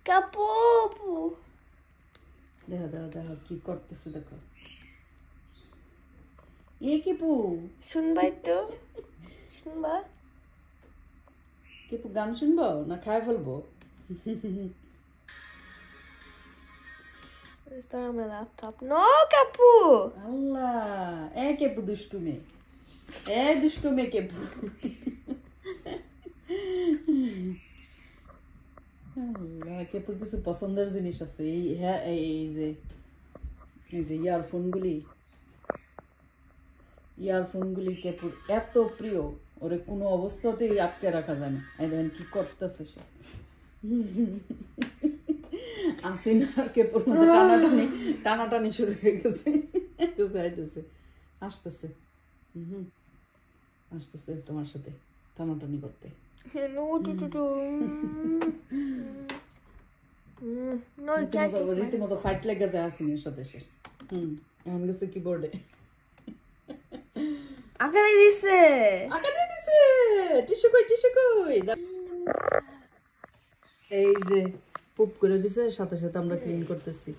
কাপু দেখো দেখো দেখো কি করতেছে দেখো এ কেপু শুনবা একটু শুনবা কেপু গান শুনবো না খায় ফেলবো Start on my laptop. No, কাপু আল্লাহ এ কেপু দুষ্টু মেয়ে দুষ্টু মেয়ে কেপু আল্লাহ কেপুর কিছু পছন্দের জিনিস আছে এই যে ইয়ারফোনগুলি কেপুর এত প্রিয় ওরে কোনো অবস্থাতেই আটকে রাখা যায় না এই দেখেন কি করতেছে সে আসিন আর কেপুর মধ্যে টানাটানি শুরু হয়ে গেছে আসতেছে আসতেছে তোমার সাথে টানাটানি করতে রীতিমতো ফাইট লেগে যায় আসিনের সাথে সে এখন গেছে কিবোর্ডে আকারে দিছে টিস্যু কই এই যে পুপ করে দিছে সাথে সাথে আমরা ক্লিন করতেছি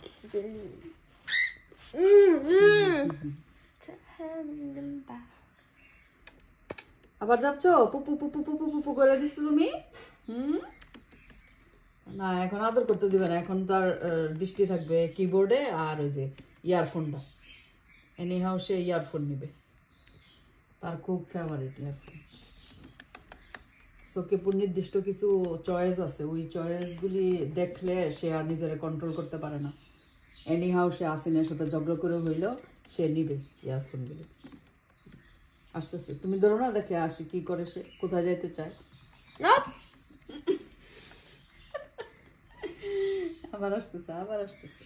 আবার যাচ্ছ পুপু পুপু পুপু পুপু করে দিছো তুমি না এখন আদর করতে দিবে না এখন তার দৃষ্টি থাকবে কিবোর্ডে আর ওই যে ইয়ারফোনটা এনি হাউ সে ইয়ারফোন নিবে তার খুব ফেভারিট ইয়ারফোন কেপুর নির্দিষ্ট কিছু চয়েস আছে ওই চয়েসগুলি দেখলে সে আর নিজের কন্ট্রোল করতে পারে না এনি হাউ সে আসিনের সাথে ঝগড়া করে হইলেও সে নিবে ইয়ারফোনগুলি আসতেছে তুমি ধরো না দেখে আসি কি করে সে কোথায় যাইতে চায় আবার আসতেছে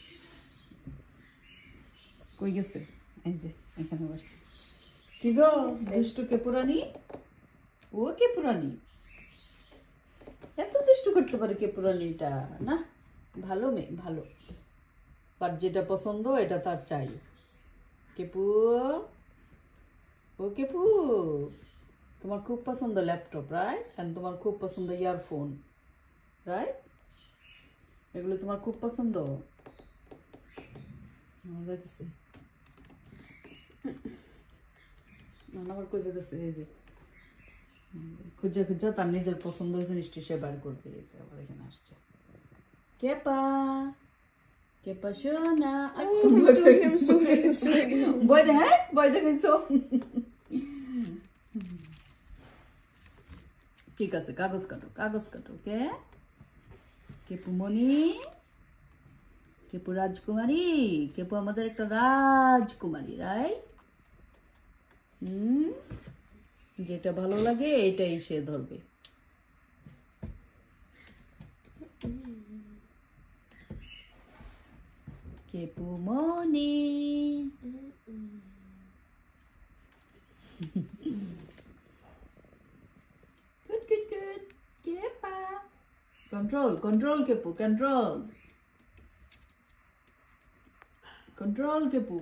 কই গেছে এই যে এখানে বসে কি গো দুষ্টু কেপুরানি ও কেপুরানি এত দুষ্টু করতে পারে কেপুরানিটা না ভালো মেয়ে ভালো বাট যেটা পছন্দ এটা তার চাই কেপু ও কেপু তোমার খুব পছন্দ ল্যাপটপ রাইট এন্ড তোমার খুব পছন্দ ইয়ারফোন রাইট এগুলো তোমার খুব পছন্দ যাইতেছে আমার কই যেতেছে এই যে খুঁজা তার নিজের পছন্দের জিনিসটি সে বার করতে গেছে আবার এখানে আসছে কেপা শোনা বই দেখাইছো ঠিক আছে কাগজ কাটো কেপু মনি কেপু রাজকুমারী কেপু আমাদের একটা রাজকুমারী রাইট যেটা ভালো লাগে এটাই সে ধরবে কেপু মনি good কেপা control কেপু control কেপু